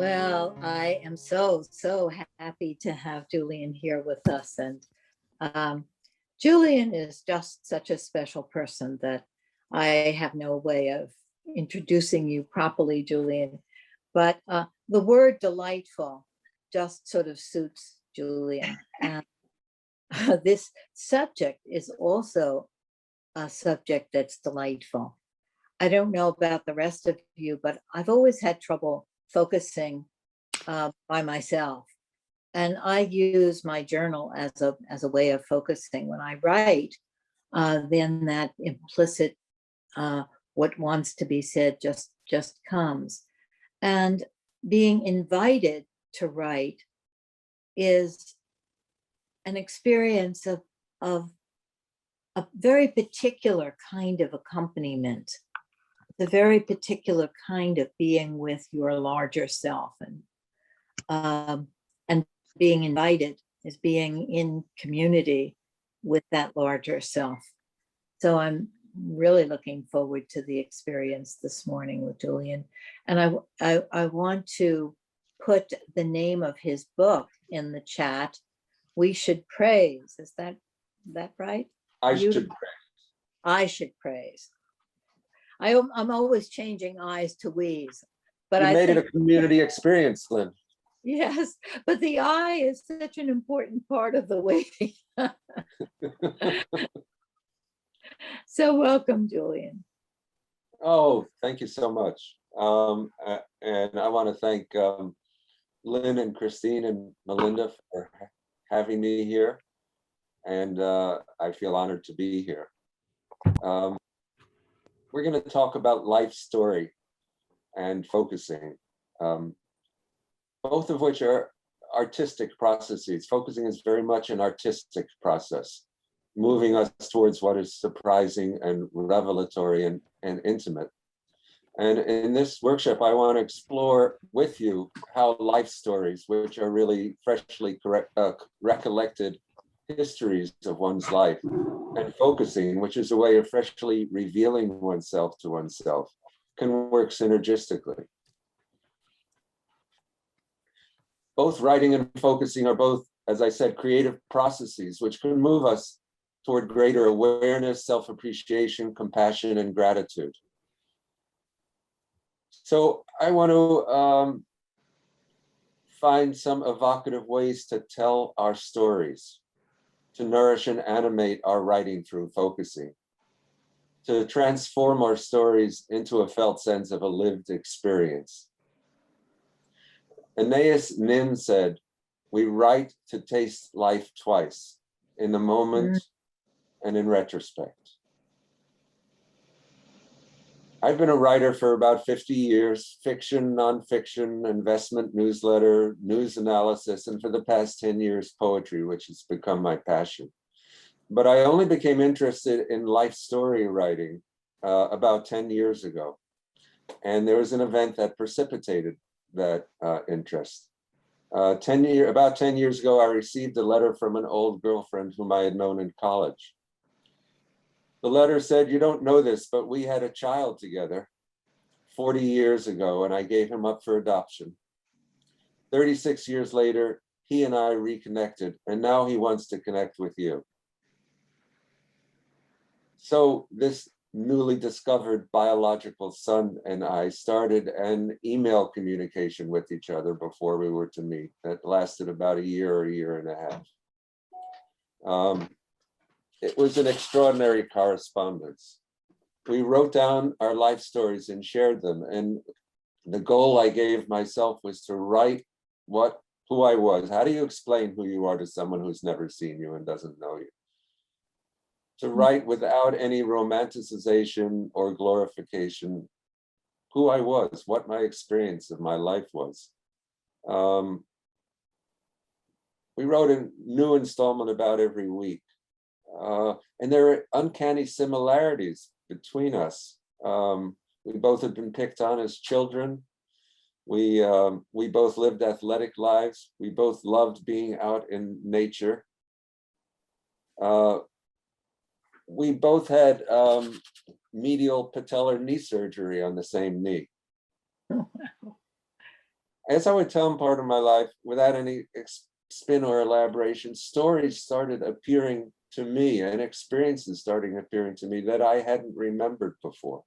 Well, I am so happy to have Julian here with us. And um, Julian is just such a special person that I have no way of introducing you properly, Julian. But the word delightful just sort of suits Julian. And this subject is also a subject that's delightful. I don't know about the rest of you, but I've always had trouble focusing by myself. And I use my journal as a way of focusing. When I write, then that implicit what wants to be said just comes. And being invited to write is an experience of a very particular kind of accompaniment, the very particular kind of being with your larger self, and being invited is being in community with that larger self. So I'm really looking forward to the experience this morning with Julian. And I want to put the name of his book in the chat. We Should Praise. Is that right? I should praise. I should praise. I'm always changing I's to we's, but I made it a community experience, Lynn. Yes, but the I is such an important part of the way. So welcome, Julian. Oh, thank you so much. And I want to thank Lynn and Christine and Melinda for having me here. And I feel honored to be here. We're going to talk about life story and focusing, both of which are artistic processes. Focusing is very much an artistic process, moving us towards what is surprising and revelatory and intimate. And in this workshop, I want to explore with you how life stories, which are really freshly recollected histories of one's life, and focusing, which is a way of freshly revealing oneself to oneself, can work synergistically. Both writing and focusing are both, as I said, creative processes which can move us toward greater awareness, self-appreciation, compassion, and gratitude. So I want to find some evocative ways to tell our stories, to nourish and animate our writing through focusing, to transform our stories into a felt sense of a lived experience. Anais Nin said, "We write to taste life twice, in the moment and in retrospect." I've been a writer for about 50 years, fiction, nonfiction, investment newsletter, news analysis, and for the past 10 years, poetry, which has become my passion. But I only became interested in life story writing about 10 years ago. And there was an event that precipitated that interest. About 10 years ago, I received a letter from an old girlfriend whom I had known in college. The letter said, "You don't know this, but we had a child together 40 years ago, and I gave him up for adoption. 36 years later, he and I reconnected, and now he wants to connect with you." So this newly discovered biological son and I started an email communication with each other before we were to meet. That lasted about a year and a half. It was an extraordinary correspondence. We wrote down our life stories and shared them. And the goal I gave myself was to write who I was. How do you explain who you are to someone who's never seen you and doesn't know you? To write without any romanticization or glorification who I was, what my experience of my life was. We wrote a new installment about every week. And there are uncanny similarities between us. We both had been picked on as children. We both lived athletic lives. We both loved being out in nature. We both had medial patellar knee surgery on the same knee. as I would tell him part of my life, without any spin or elaboration, stories started appearing to me and experiences starting appearing to me that I hadn't remembered before.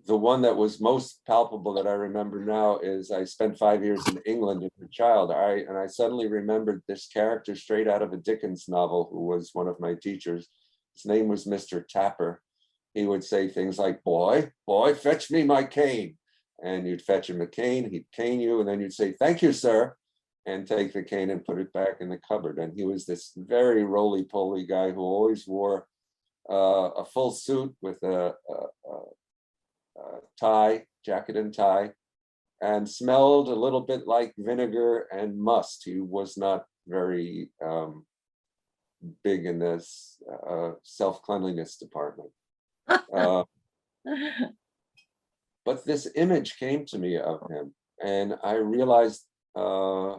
The one that was most palpable that I remember now is I spent 5 years in England as a child. And I suddenly remembered this character straight out of a Dickens novel who was one of my teachers. His name was Mr. Tapper. He would say things like, boy, fetch me my cane. And you'd fetch him a cane, he'd cane you, and then you'd say, thank you, sir, and take the cane and put it back in the cupboard. And he was this very roly-poly guy who always wore a full suit with a tie, jacket and tie, and smelled a little bit like vinegar and must. He was not very big in this self-cleanliness department. But this image came to me of him, and I realized my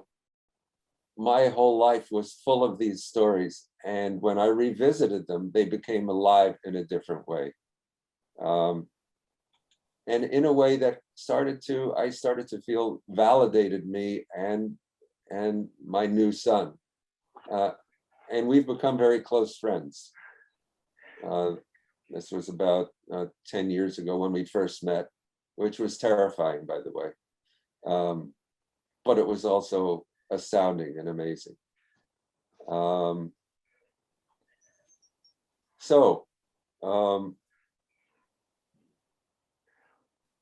whole life was full of these stories. And when I revisited them, they became alive in a different way. And in a way that I started to feel validated me and my new son. And we've become very close friends. This was about 10 years ago when we first met, which was terrifying, by the way. But it was also astounding and amazing.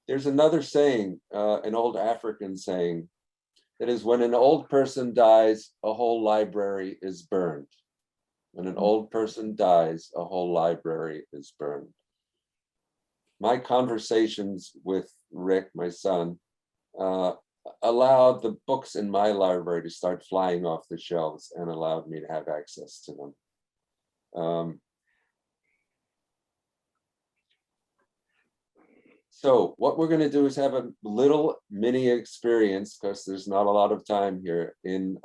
There's another saying, an old African saying, that is, when an old person dies, a whole library is burned. When an old person dies, a whole library is burned. My conversations with Rick, my son, allowed the books in my library to start flying off the shelves and allowed me to have access to them. So what we're going to do is have a little mini experience, because there's not a lot of time here, in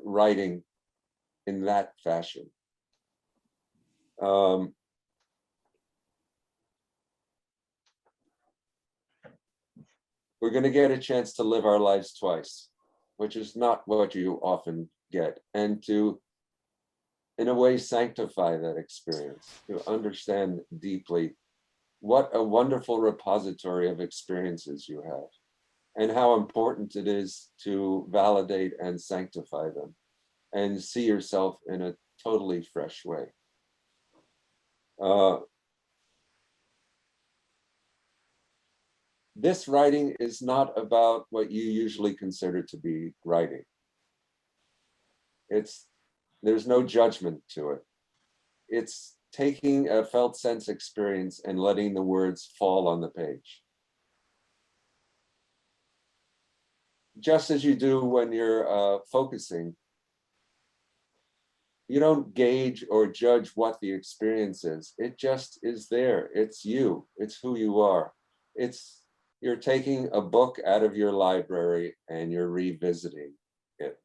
writing in that fashion. We're going to get a chance to live our lives twice, which is not what you often get, and to, in a way, sanctify that experience, to understand deeply what a wonderful repository of experiences you have, and how important it is to validate and sanctify them, and see yourself in a totally fresh way. This writing is not about what you usually consider to be writing. There's no judgment to it. It's taking a felt sense experience and letting the words fall on the page. Just as you do when you're focusing, you don't gauge or judge what the experience is. It just is there. It's you. It's who you are. You're taking a book out of your library and you're revisiting it.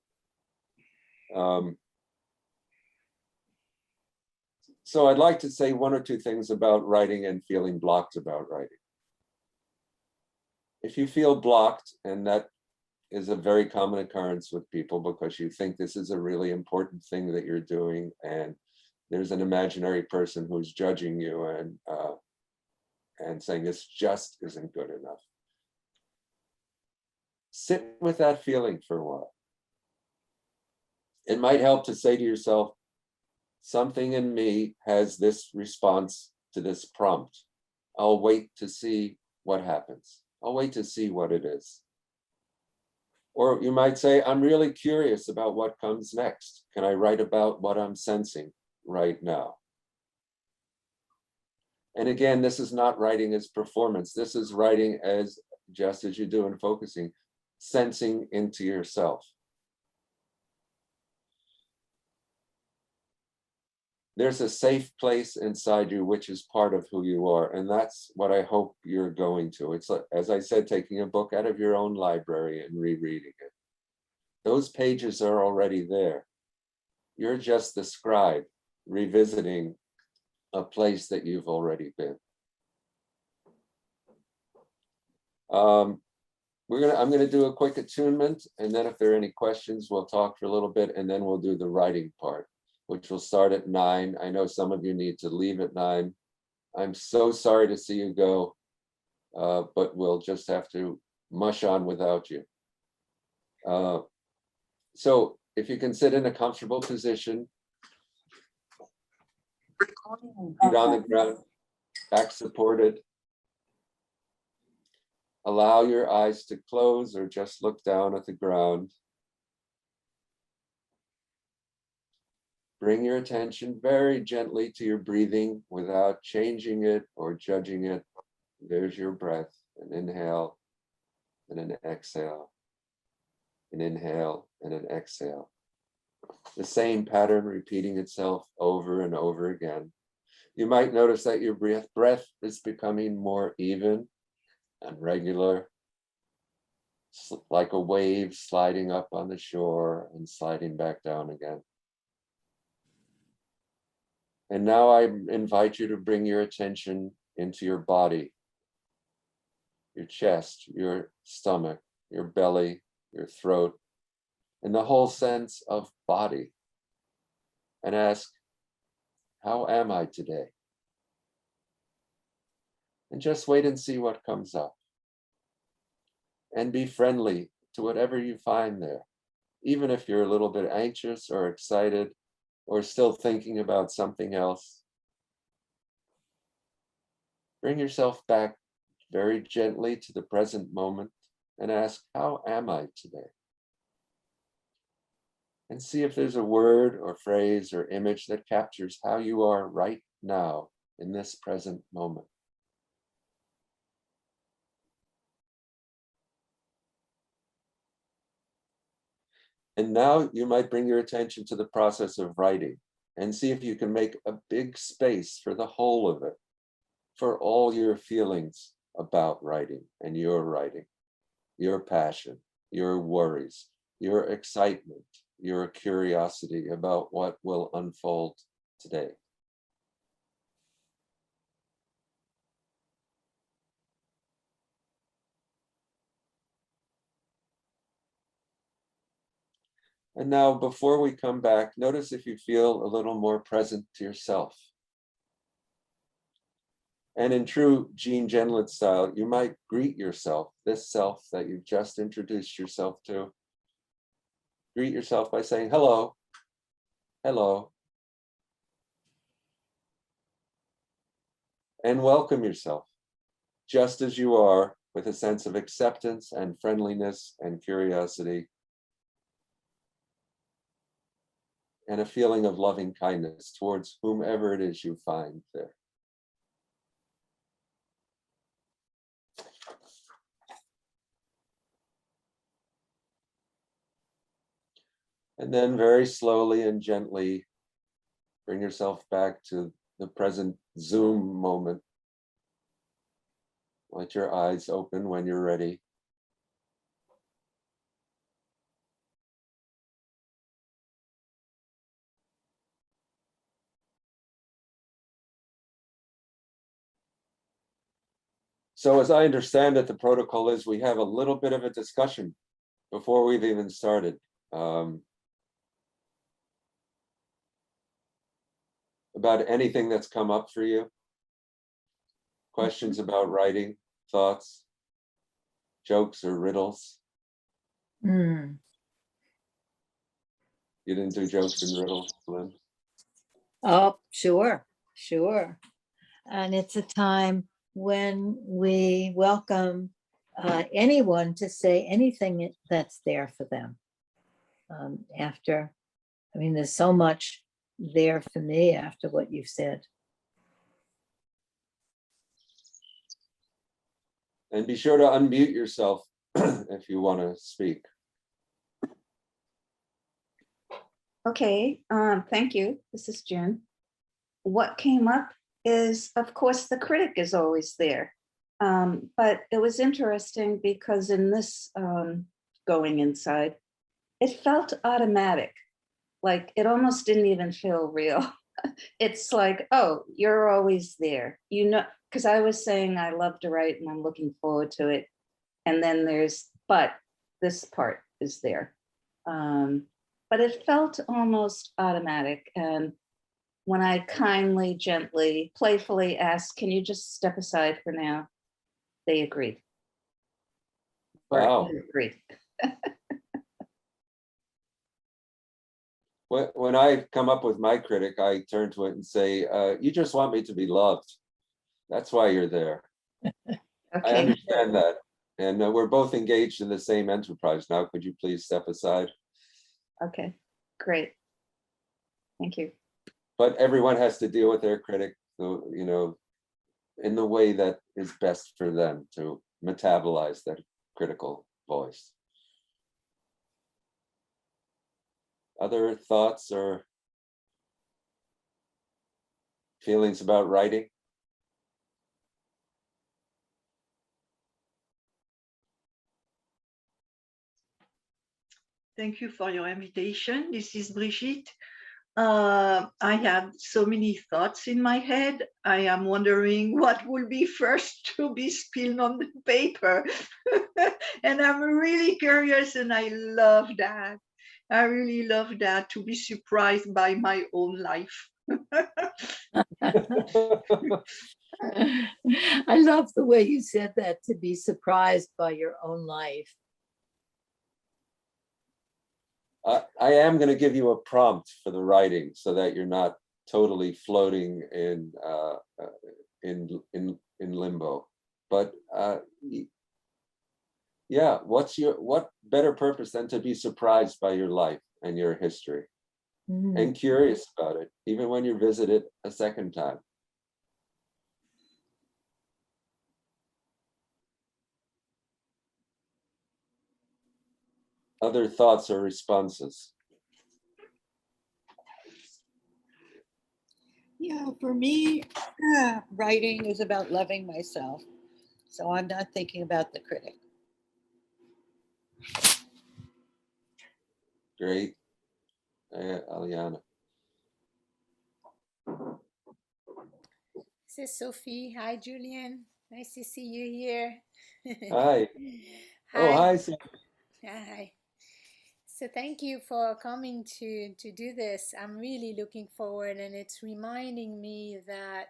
So I'd like to say one or two things about writing and feeling blocked about writing. If you feel blocked, and that is a very common occurrence with people because you think this is a really important thing that you're doing, and there's an imaginary person who's judging you and saying this just isn't good enough. Sit with that feeling for a while. It might help to say to yourself, something in me has this response to this prompt. I'll wait to see what happens. I'll wait to see what it is. Or you might say, I'm really curious about what comes next. Can I write about what I'm sensing right now? And again, this is not writing as performance. This is writing as, just as you do in focusing, sensing into yourself. There's a safe place inside you, which is part of who you are. And that's what I hope you're going to. It's, as I said, taking a book out of your own library and rereading it. Those pages are already there. You're just the scribe revisiting a place that you've already been. I'm gonna do a quick attunement, and then if there are any questions, we'll talk for a little bit, and then we'll do the writing part, which will start at 9. I know some of you need to leave at 9. I'm so sorry to see you go, but we'll just have to mush on without you. So if you can sit in a comfortable position, feet on the ground, back supported. Allow your eyes to close or just look down at the ground. Bring your attention very gently to your breathing without changing it or judging it. There's your breath, an inhale and an exhale, an inhale and an exhale. The same pattern repeating itself over and over again. You might notice that your breath is becoming more even and regular, like a wave sliding up on the shore and sliding back down again. And now I invite you to bring your attention into your body, your chest, your stomach, your belly, your throat, and the whole sense of body. And ask, how am I today? And just wait and see what comes up. And be friendly to whatever you find there, even if you're a little bit anxious or excited or still thinking about something else. Bring yourself back very gently to the present moment and ask, how am I today? And see if there's a word or phrase or image that captures how you are right now in this present moment. And now you might bring your attention to the process of writing and see if you can make a big space for the whole of it, for all your feelings about writing and your passion, your worries, your excitement, your curiosity about what will unfold today. And now, before we come back, notice if you feel a little more present to yourself. And in true Gene Genlett style, you might greet yourself, this self that you've just introduced yourself to. Greet yourself by saying, hello, hello. And welcome yourself, just as you are, with a sense of acceptance and friendliness and curiosity, and a feeling of loving kindness towards whomever it is you find there. And then very slowly and gently bring yourself back to the present Zoom moment. Let your eyes open when you're ready. So as I understand it, the protocol is we have a little bit of a discussion before we've even started. About anything that's come up for you. Questions about writing, thoughts, jokes or riddles. Mm. You didn't do jokes and riddles, Lynn? Oh, sure. And it's a time when we welcome anyone to say anything that's there for them. There's so much there for me after what you've said. And be sure to unmute yourself if you want to speak. Okay, thank you. This is Jen. What came up is, of course, the critic is always there. But it was interesting because in this going inside, it felt automatic. Like it almost didn't even feel real. It's like, oh, you're always there. You know, because I was saying I love to write and I'm looking forward to it. And then there's, but this part is there. But it felt almost automatic. And when I kindly, gently, playfully asked, can you just step aside for now? They agreed. Or Wow. he agreed. When I come up with my critic, I turn to it and say, you just want me to be loved. That's why you're there. I Okay, understand that. And we're both engaged in the same enterprise now. Could you please step aside? okay, great. Thank you. But everyone has to deal with their critic, so, you know, in the way that is best for them to metabolize that critical voice. Other thoughts or feelings about writing? Thank you for your invitation. This is Brigitte. I have so many thoughts in my head. I am wondering what will be first to be spilled on the paper. And I'm really curious, and I love that. I really love that, to be surprised by my own life. I love the way you said that, to be surprised by your own life. I am going to give you a prompt for the writing so that you're not totally floating in limbo. But yeah, what better purpose than to be surprised by your life and your history and curious about it, even when you visit it a second time. Other thoughts or responses? Yeah, for me, writing is about loving myself. So I'm not thinking about the critic. Great. Aliana. This is Sophie. Hi, Julian. Nice to see you here. Hi. Oh, Hi. hi. Sam. Hi. So thank you for coming to do this. I'm really looking forward, and it's reminding me that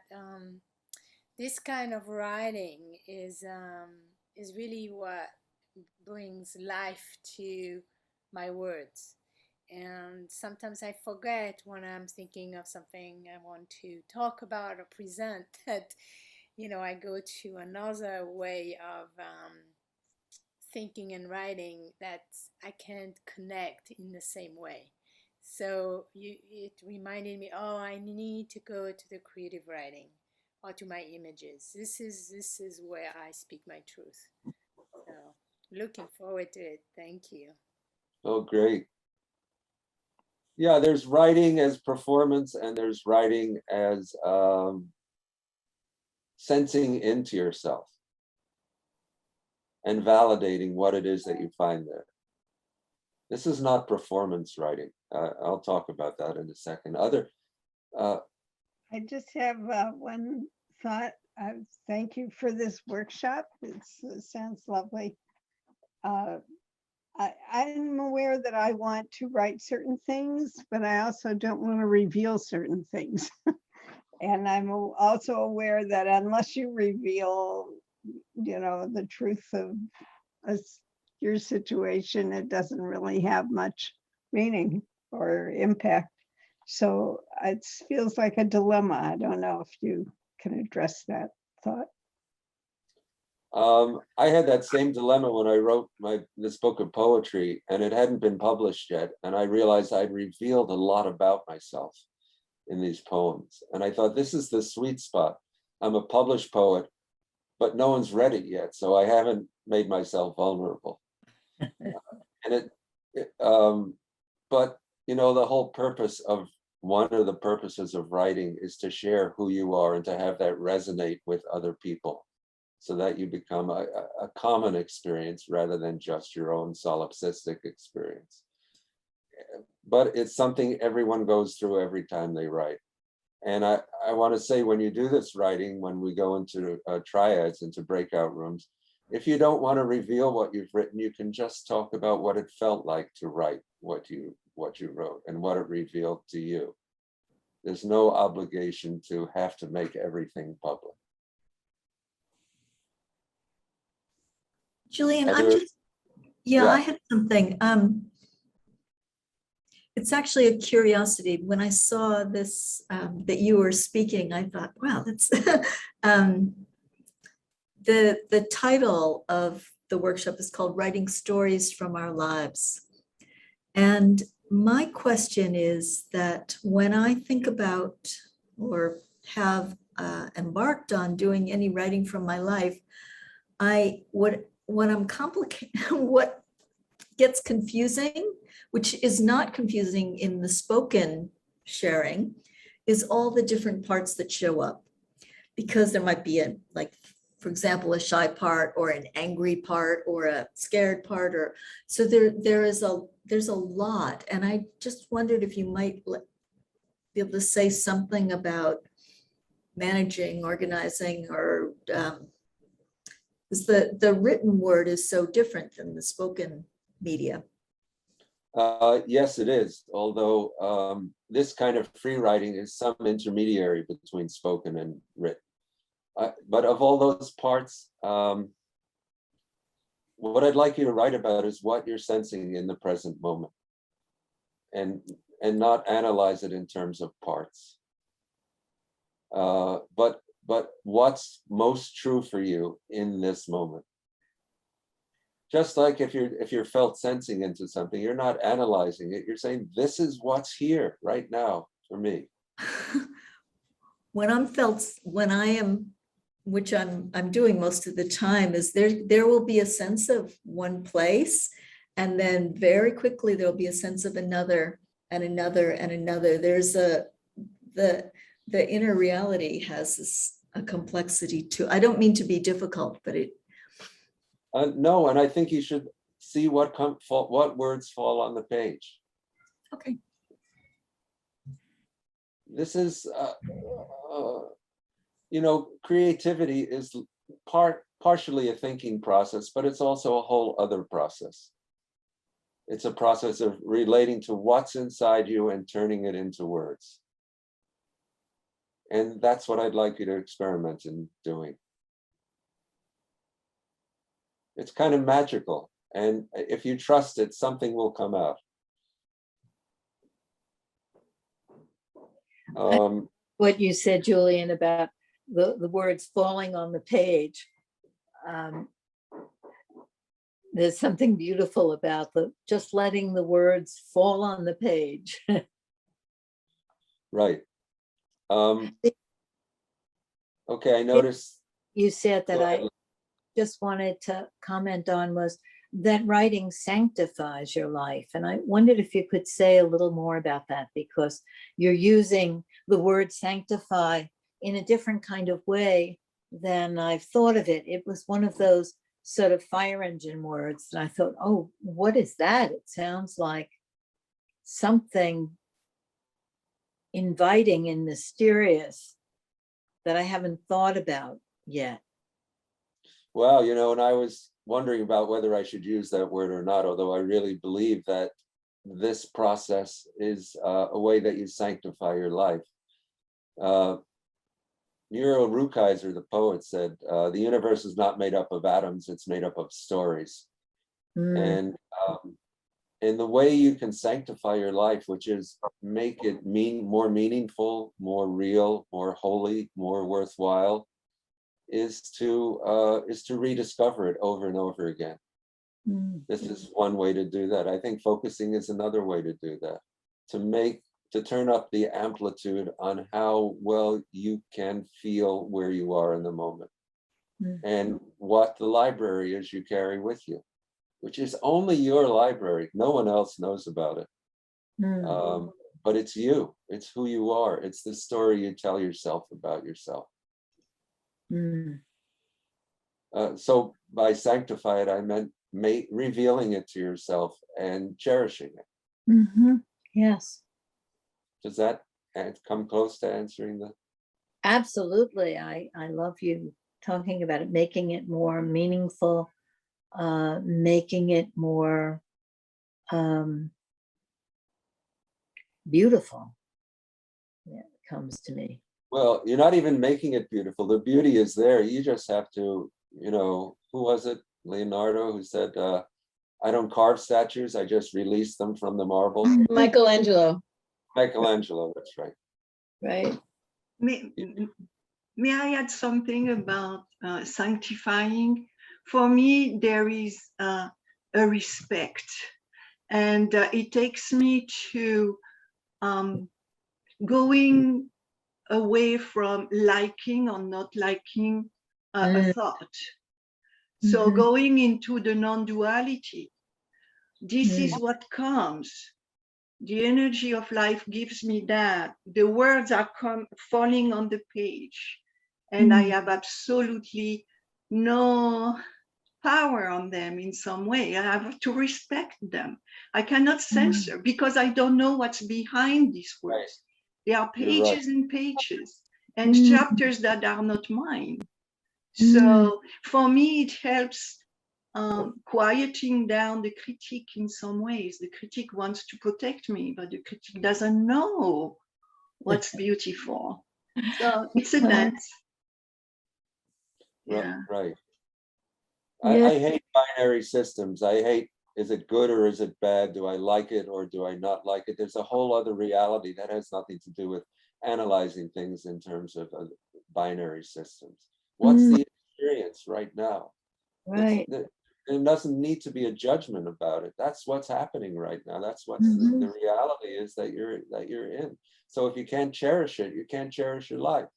this kind of writing is really what brings life to my words. And sometimes I forget when I'm thinking of something I want to talk about or present that, I go to another way of thinking and writing that I can't connect in the same way. So it reminded me, oh, I need to go to the creative writing or to my images. This is where I speak my truth. So looking forward to it. Thank you. Oh, great. Yeah, there's writing as performance and there's writing as sensing into yourself and validating what it is that you find there. This is not performance writing. I'll talk about that in a second. I just have one thought. Thank you for this workshop. It sounds lovely. I'm aware that I want to write certain things, but I also don't want to reveal certain things. And I'm also aware that unless you reveal, the truth of your situation, it doesn't really have much meaning or impact. So it feels like a dilemma. I don't know if you can address that thought. I had that same dilemma when I wrote this book of poetry, and it hadn't been published yet. And I realized I'd revealed a lot about myself in these poems. And I thought, this is the sweet spot. I'm a published poet, but no one's read it yet. So I haven't made myself vulnerable. But the whole purpose of one of the purposes of writing is to share who you are and to have that resonate with other people, so that you become a common experience rather than just your own solipsistic experience. But it's something everyone goes through every time they write. And I want to say, when you do this writing, when we go into triads, into breakout rooms, if you don't want to reveal what you've written, you can just talk about what it felt like to write what you wrote and what it revealed to you. There's no obligation to have to make everything public. Julian, Other- yeah, Yeah. I had something. It's actually a curiosity. When I saw this, that you were speaking, I thought, wow, that's the title of the workshop is called Writing Stories from Our Lives. And my question is that when I think about or have embarked on doing any writing from my life, what gets confusing, which is not confusing in the spoken sharing, is all the different parts that show up. Because there might be for example, a shy part or an angry part or a scared part, or so there's a lot. And I just wondered if you might be able to say something about managing, organizing, or because the written word is so different than the spoken media. Yes, it is. Although this kind of free writing is some intermediary between spoken and written. But of all those parts, what I'd like you to write about is what you're sensing in the present moment, and not analyze it in terms of parts. But what's most true for you in this moment. Just like if you're felt sensing into something, you're not analyzing it. You're saying, this is what's here right now for me. When I am, which I'm doing most of the time, is there will be a sense of one place, and then very quickly there'll be a sense of another and another and another. There's the inner reality has a complexity to. I don't mean to be difficult, but it. No, and I think you should see what words fall on the page. Okay. This is, creativity is partially a thinking process, but it's also a whole other process. It's a process of relating to what's inside you and turning it into words. And that's what I'd like you to experiment in doing. It's kind of magical. And if you trust it, something will come out. What you said, Julian, about the words falling on the page. There's something beautiful about just letting the words fall on the page. Right. Okay, I noticed. You said that Go ahead. I just wanted to comment on was that writing sanctifies your life. And I wondered if you could say a little more about that, because you're using the word sanctify in a different kind of way than I've thought of it. It was one of those sort of fire engine words. And I thought, oh, what is that? It sounds like something inviting and mysterious that I haven't thought about yet. Well, and I was wondering about whether I should use that word or not, although I really believe that this process is a way that you sanctify your life. Muriel Rukeyser, the poet, said, the universe is not made up of atoms, it's made up of stories. And the way you can sanctify your life, which is make it more meaningful, more real, more holy, more worthwhile, is to rediscover it over and over again. This is one way to do that. I think focusing is another way to do that, to turn up the amplitude on how well you can feel where you are in the moment, and what the library is you carry with you, which is only your library. No one else knows about it. But it's you, it's who you are. It's the story you tell yourself about yourself. So by sanctify it, I meant revealing it to yourself and cherishing it. Yes. Does that come close to answering the? Absolutely. I love you talking about it, making it more meaningful, making it more beautiful. Yeah, it comes to me. Well, you're not even making it beautiful. The beauty is there. You just have to, who was it? Leonardo, who said, I don't carve statues, I just release them from the marble. Michelangelo. Michelangelo, that's right. Right. May I add something about sanctifying? For me, there is a respect, and it takes me to going away from liking or not liking a thought. So going into the non-duality, this is what comes. The energy of life gives me that. The words are falling on the page, and I have absolutely no power on them in some way. I have to respect them. I cannot censor because I don't know what's behind these words. Right. There are You're right. pages and pages and chapters that are not mine. So for me, it helps quieting down the critique in some ways. The critique wants to protect me, but the critique doesn't know what's beautiful. So it's a dance. Yeah. Right. Yeah. I hate binary systems. I hate, is it good or is it bad? Do I like it or do I not like it? There's a whole other reality that has nothing to do with analyzing things in terms of binary systems. What's the experience right now? Right. There doesn't need to be a judgment about it. That's what's happening right now. That's what's the reality is that you're in. So if you can't cherish it, you can't cherish your life.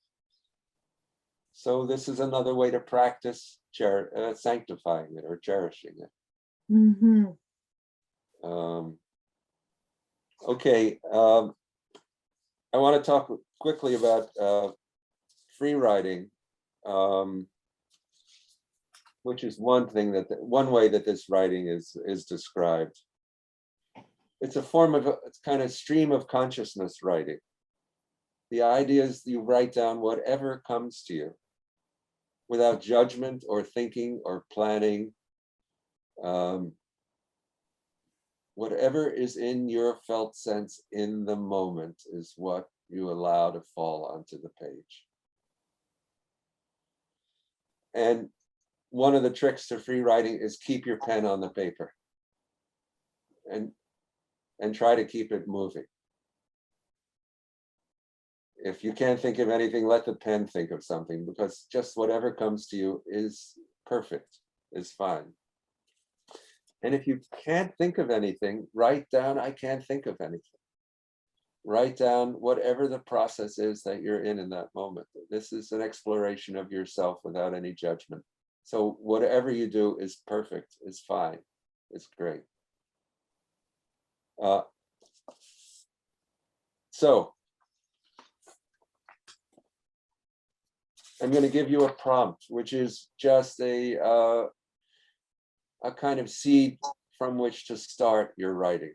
So this is another way to practice sanctifying it or cherishing it. Okay, I want to talk quickly about free writing, which is one way that this writing is described. It's a form of it's kind of stream of consciousness writing. The idea is you write down whatever comes to you without judgment or thinking or planning. Whatever is in your felt sense in the moment is what you allow to fall onto the page. And one of the tricks to free writing is keep your pen on the paper and try to keep it moving. If you can't think of anything, let the pen think of something, because just whatever comes to you is perfect, is fine. And if you can't think of anything, write down, I can't think of anything. Write down whatever the process is that you're in that moment. This is an exploration of yourself without any judgment. So whatever you do is perfect, is fine, it's great. So I'm going to give you a prompt, which is just a kind of seed from which to start your writing.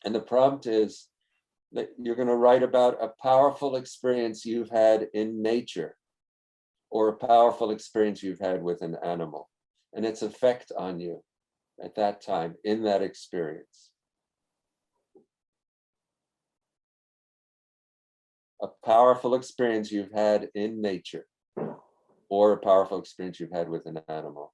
And the prompt is that you're going to write about a powerful experience you've had in nature, or a powerful experience you've had with an animal, and its effect on you at that time in that experience. A powerful experience you've had in nature, or a powerful experience you've had with an animal.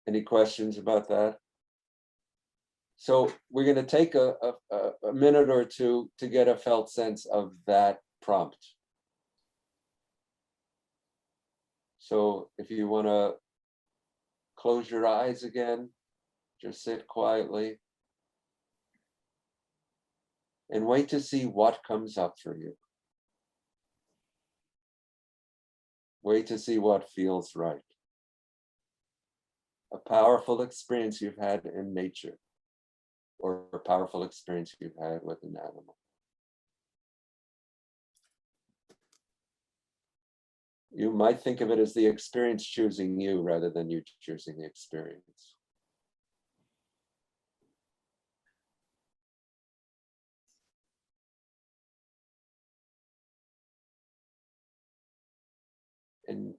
Any questions about that? So we're going to take a minute or two to get a felt sense of that prompt. So if you want to close your eyes again, just sit quietly and wait to see what comes up for you. Wait to see what feels right. A powerful experience you've had in nature, or a powerful experience you've had with an animal. You might think of it as the experience choosing you rather than you choosing the experience. And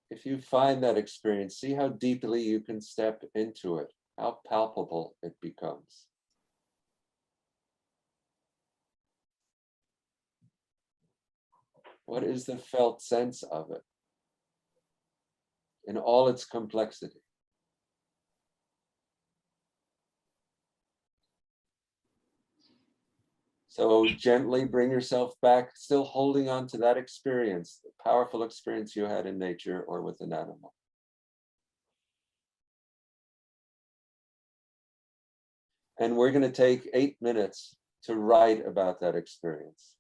if you find that experience, see how deeply you can step into it, how palpable it becomes. What is the felt sense of it in all its complexity? So gently bring yourself back, still holding on to that experience, the powerful experience you had in nature or with an animal. And we're going to take 8 minutes to write about that experience.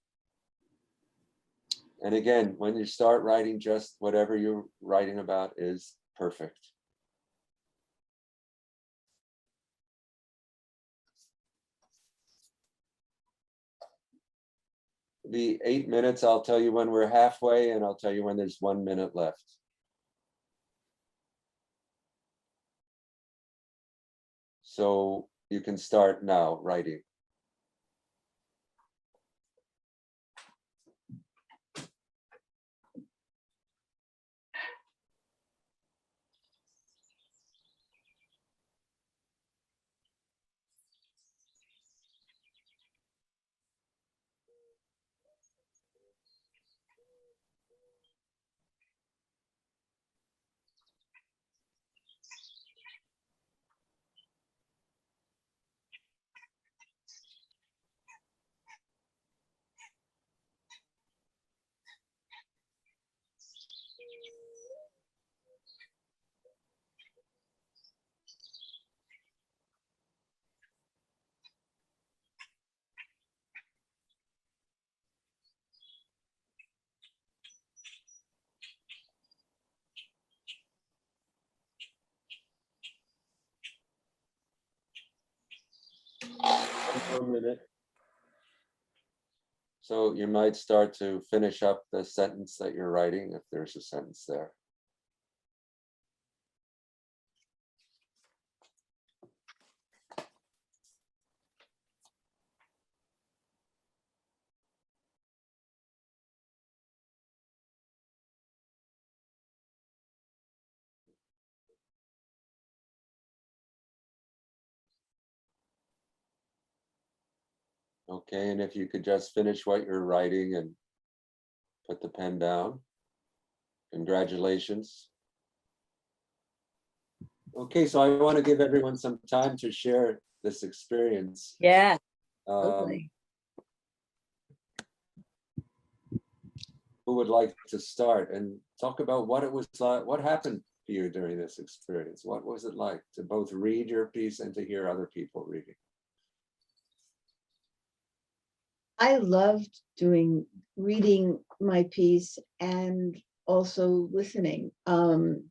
And again, when you start writing, just whatever you're writing about is perfect. It'll be 8 minutes. I'll tell you when we're halfway, and I'll tell you when there's 1 minute left. So you can start now writing. One more minute. So you might start to finish up the sentence that you're writing, if there's a sentence there. Okay, and if you could just finish what you're writing and put the pen down. Congratulations. Okay, so I want to give everyone some time to share this experience. Yeah, Um, totally. who would like to start and talk about what it was like, what happened to you during this experience? What was it like to both read your piece and to hear other people reading? I loved reading my piece and also listening. One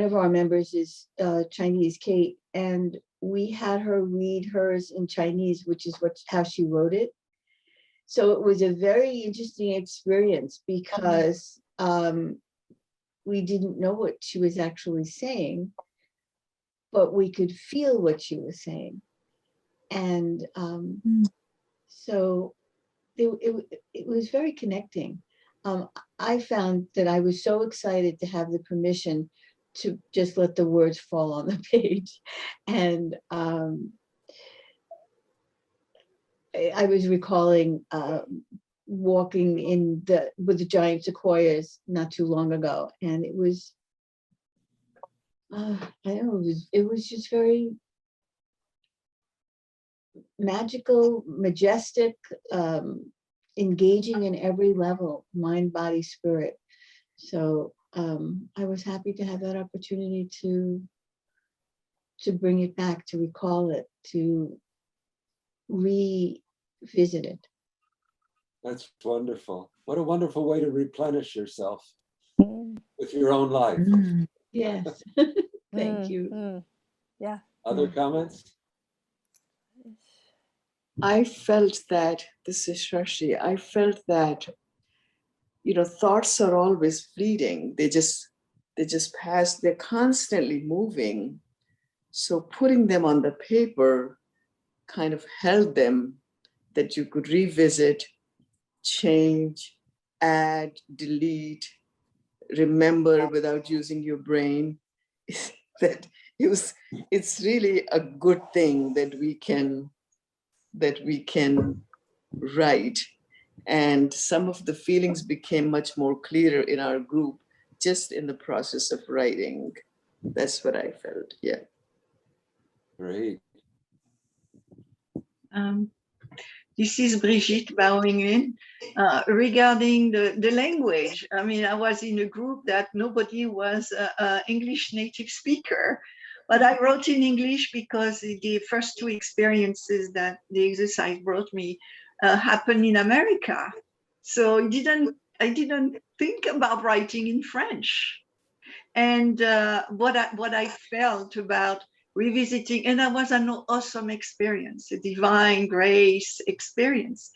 of our members is Chinese, Kate, and we had her read hers in Chinese, which is how she wrote it. So it was a very interesting experience because we didn't know what she was actually saying, but we could feel what she was saying. And so it was very connecting. I found that I was so excited to have the permission to just let the words fall on the page. And I was recalling walking with the giant sequoias not too long ago. And it was, I don't know, it was just very magical, majestic, engaging in every level, mind, body, spirit. So I was happy to have that opportunity to bring it back, to recall it, to revisit it. That's wonderful. What a wonderful way to replenish yourself with your own life. Yes. Thank you. Yeah. Other comments? I felt that, this is Shashi, I felt that thoughts are always fleeting. They just pass, they're constantly moving. So putting them on the paper kind of held them, that you could revisit, change, add, delete, remember without using your brain. That it's really a good thing that we can write. And some of the feelings became much more clearer in our group just in the process of writing. That's what I felt. Yeah. Great. This is Brigitte bowing in. Regarding the language, I mean, I was in a group that nobody was an English native speaker, but I wrote in English because the first two experiences that the exercise brought me happened in America. So I didn't think about writing in French. And what I felt about revisiting, and that was an awesome experience, a divine grace experience.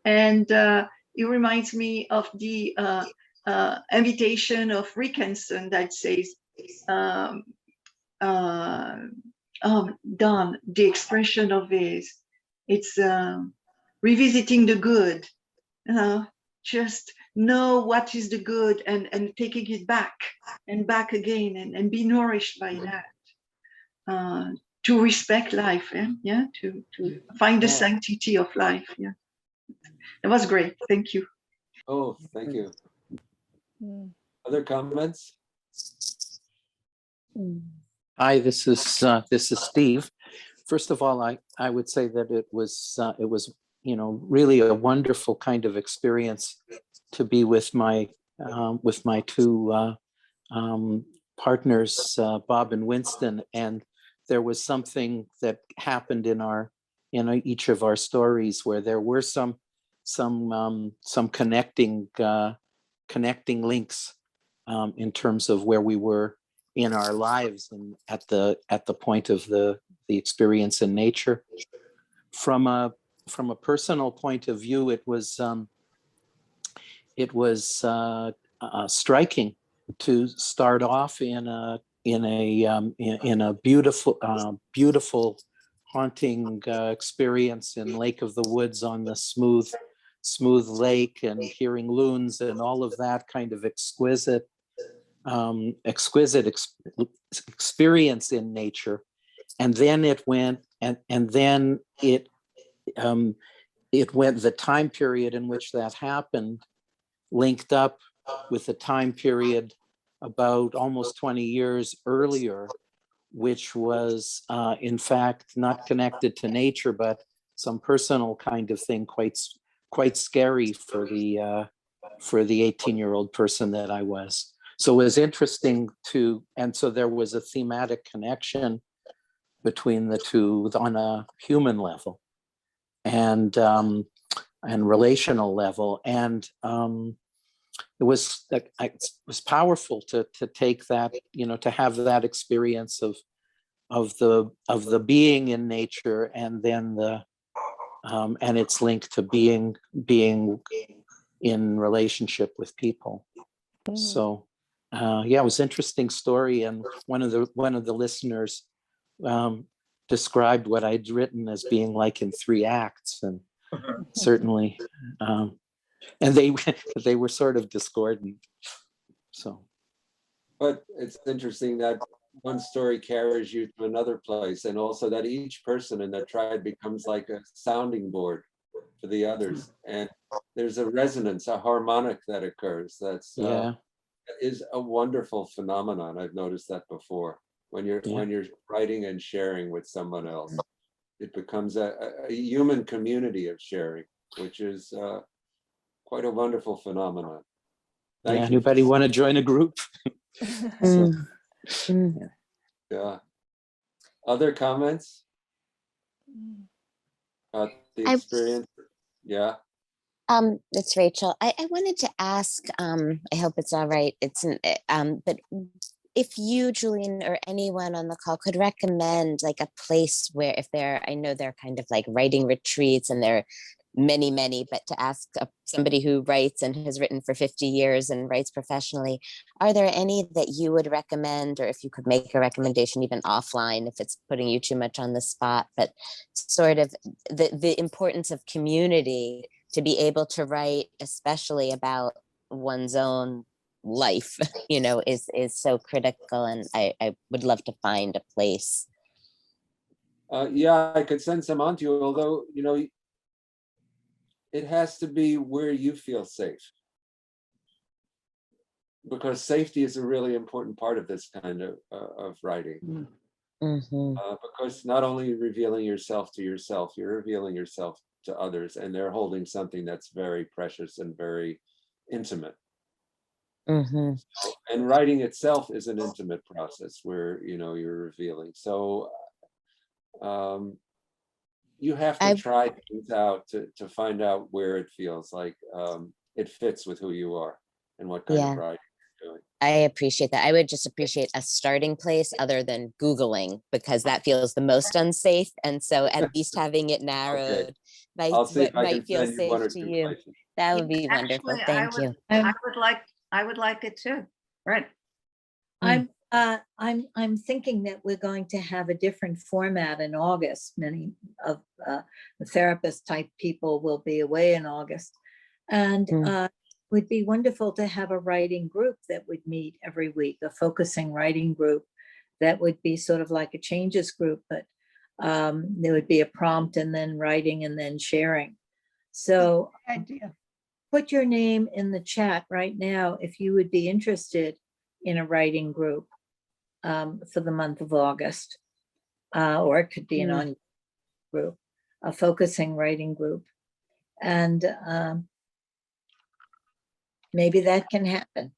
And it reminds me of the invitation of Rickenson that says, Don, the expression of it's revisiting the good, just know what is the good and taking it back and back again and be nourished by that. To respect life, to find the sanctity of life. Yeah, it was great. Thank you. Oh, thank you. Other comments? Hi, this is Steve. First of all, I would say that it was really a wonderful kind of experience to be with my two partners, Bob and Winston, and there was something that happened in each of our stories where there were some connecting links in terms of where we were in our lives and at the point of the experience in nature. From a personal point of view, it was striking to start off in a beautiful haunting experience in Lake of the Woods on the smooth lake, and hearing loons and all of that kind of exquisite experience in nature. And then it went the time period in which that happened linked up with the time period about almost 20 years earlier, which was in fact not connected to nature, but some personal kind of thing, quite scary for the 18-year-old person that I was. So it was interesting and so there was a thematic connection between the two on a human level and relational level, and it was powerful to take that, to have that experience of the being in nature, and then and its link to being in relationship with people. So it was an interesting story, and one of the listeners described what I'd written as being like in 3 acts, and certainly, and they were sort of discordant. So, but it's interesting that one story carries you to another place, and also that each person in that tribe becomes like a sounding board for the others, and there's a resonance, a harmonic that occurs. That's is a wonderful phenomenon. I've noticed that before. When you're writing and sharing with someone else, it becomes a human community of sharing, which is quite a wonderful phenomenon. Thank you. Anybody want to join a group? Yeah. Other comments about the experience? Yeah. It's Rachel. I wanted to ask, I hope it's all right. But if you, Julian, or anyone on the call could recommend like a place where, I know they're kind of like writing retreats and they're many, but to ask somebody who writes and has written for 50 years and writes professionally, are there any that you would recommend, or if you could make a recommendation even offline, if it's putting you too much on the spot, but sort of the importance of community to be able to write, especially about one's own life, is so critical. And I would love to find a place. Yeah, I could send some on to you, although, it has to be where you feel safe. Because safety is a really important part of this kind of writing. Because not only revealing yourself to yourself, you're revealing yourself to others, and they're holding something that's very precious and very intimate. And writing itself is an intimate process where, you're revealing. So you have to try things out to find out where it feels like it fits with who you are and what kind of writing you're doing. I appreciate that. I would just appreciate a starting place other than Googling, because that feels the most unsafe. And so at least having it narrowed by I'll see what if I might can feel send you safe one or to two you. places. That would be wonderful. Actually, Thank you. I would like it too. Right. I'm thinking that we're going to have a different format in August. Many of the therapist type people will be away in August. And it would be wonderful to have a writing group that would meet every week, a focusing writing group that would be sort of like a changes group, but there would be a prompt and then writing and then sharing. So Idea. put your name in the chat right now if you would be interested in a writing group for the month of August, or it could be an on group, a focusing writing group, and maybe that can happen.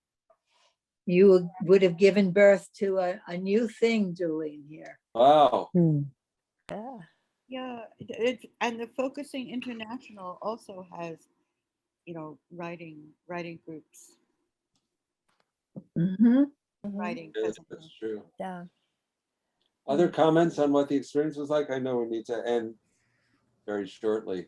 You would have given birth to a new thing, Julian, here. Wow. Yeah, and the Focusing International also has, writing groups. Writing Yes, present. that's true. Yeah. Other comments on what the experience was like? I know we need to end very shortly.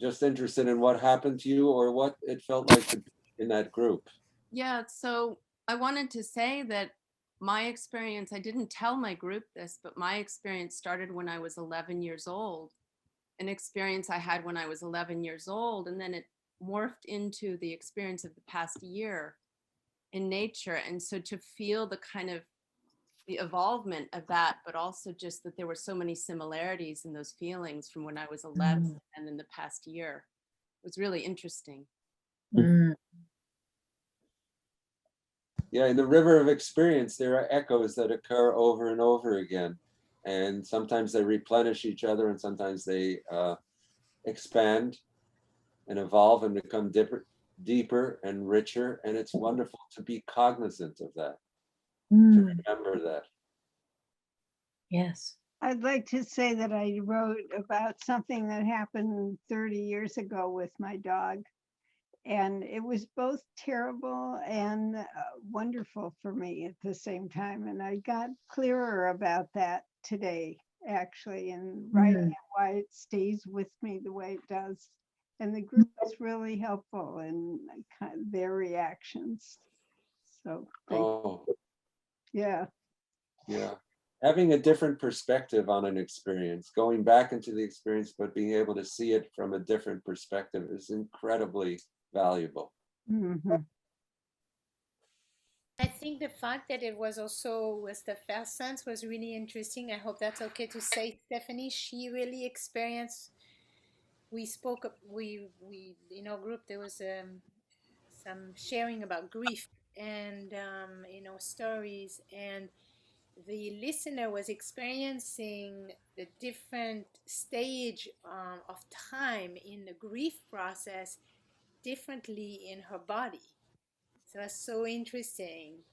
Just interested in what happened to you or what it felt like to be in that group. Yeah, so I wanted to say that my experience, I didn't tell my group this, but my experience started when I was 11 years old. An experience I had when I was 11 years old, and then it morphed into the experience of the past year in nature. And so to feel the kind of the evolvement of that, but also just that there were so many similarities in those feelings from when I was 11 and in the past year was really interesting. Yeah, in the river of experience, there are echoes that occur over and over again. And sometimes they replenish each other, and sometimes they expand and evolve and become deeper and richer. And it's wonderful to be cognizant of that, to remember that. Yes. I'd like to say that I wrote about something that happened 30 years ago with my dog. And it was both terrible and wonderful for me at the same time. And I got clearer about that today, actually, and writing why it stays with me the way it does. And the group is really helpful in their reactions. So, yeah. Having a different perspective on an experience, going back into the experience, but being able to see it from a different perspective is incredibly valuable. I think the fact that it was also with the first sense was really interesting. I hope that's okay to say, Stephanie. She really experienced. We spoke. We in our group there was some sharing about grief and stories, and the listener was experiencing the different stage of time in the grief process differently in her body. So that's so interesting.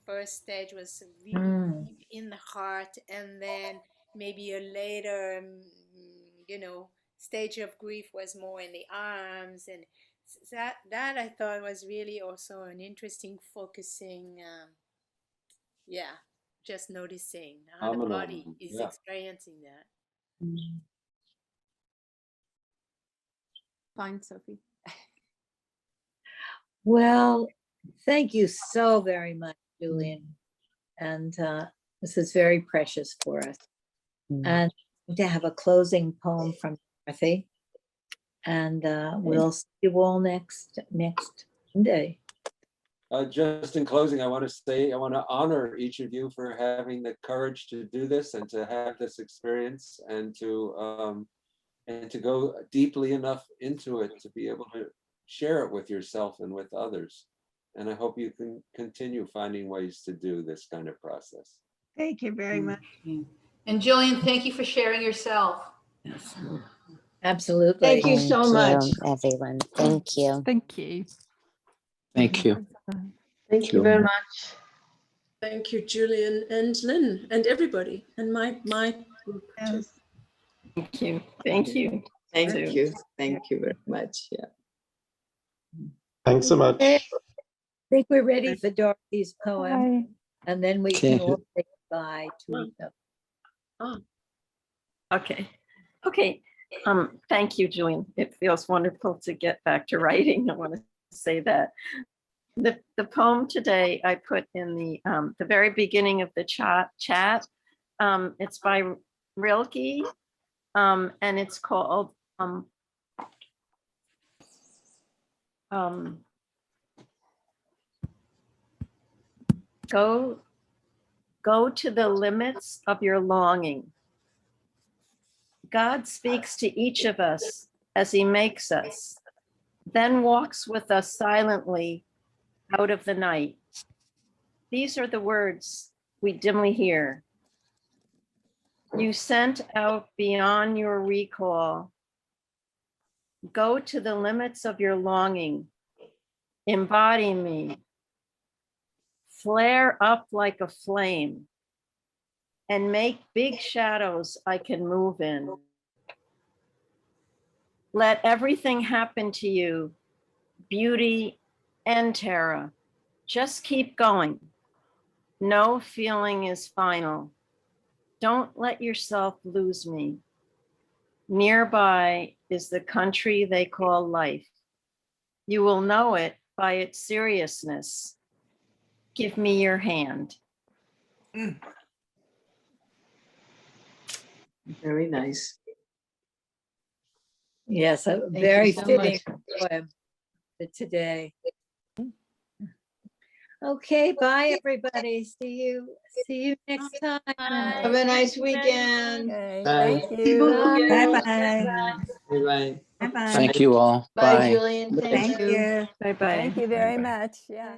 First stage was really deep in the heart, and then maybe a later, stage of grief was more in the arms, and that I thought was really also an interesting focusing. Just noticing how the body is experiencing that. fine, Sophie. Well, thank you so very much, Julian. And this is very precious for us. And to have a closing poem from Dorothy. And we'll see you all next Monday. Just in closing, I want to honor each of you for having the courage to do this and to have this experience and to go deeply enough into it to be able to share it with yourself and with others. And I hope you can continue finding ways to do this kind of process. Thank you very much. And Julian, thank you for sharing yourself. Absolutely. Thank you so much. Everyone. Thank you. Thank you. Thank you. Thank you very much. Thank you, Julian and Lynn and everybody and my group too. Thank you. Thank you. Thank you. Thank you very much. Yeah. Thanks so much. I think we're ready for Dorothy's poem. And then we can all say goodbye to each other. Okay. Thank you, Julian. It feels wonderful to get back to writing. I want to say that. The poem today I put in the very beginning of the chat. It's by Rilke, and it's called Go to the limits of your longing. God speaks to each of us as he makes us, then walks with us silently out of the night. These are the words we dimly hear. You sent out beyond your recall. Go to the limits of your longing. Embody me. Flare up like a flame and make big shadows I can move in. Let everything happen to you, beauty and terror. Just keep going. No feeling is final. Don't let yourself lose me. Nearby is the country they call life. You will know it by its seriousness. Give me your hand. Very nice. Yes, a Thank very you so fitting much. poem for today. Okay, bye everybody. See you next time. Have a nice weekend. Okay, Bye. thank you. Bye-bye. Bye-bye. Bye-bye. Thank you all. Bye, Bye. Julian. Thank Thank you. you. Bye-bye. Thank you very much. Yeah.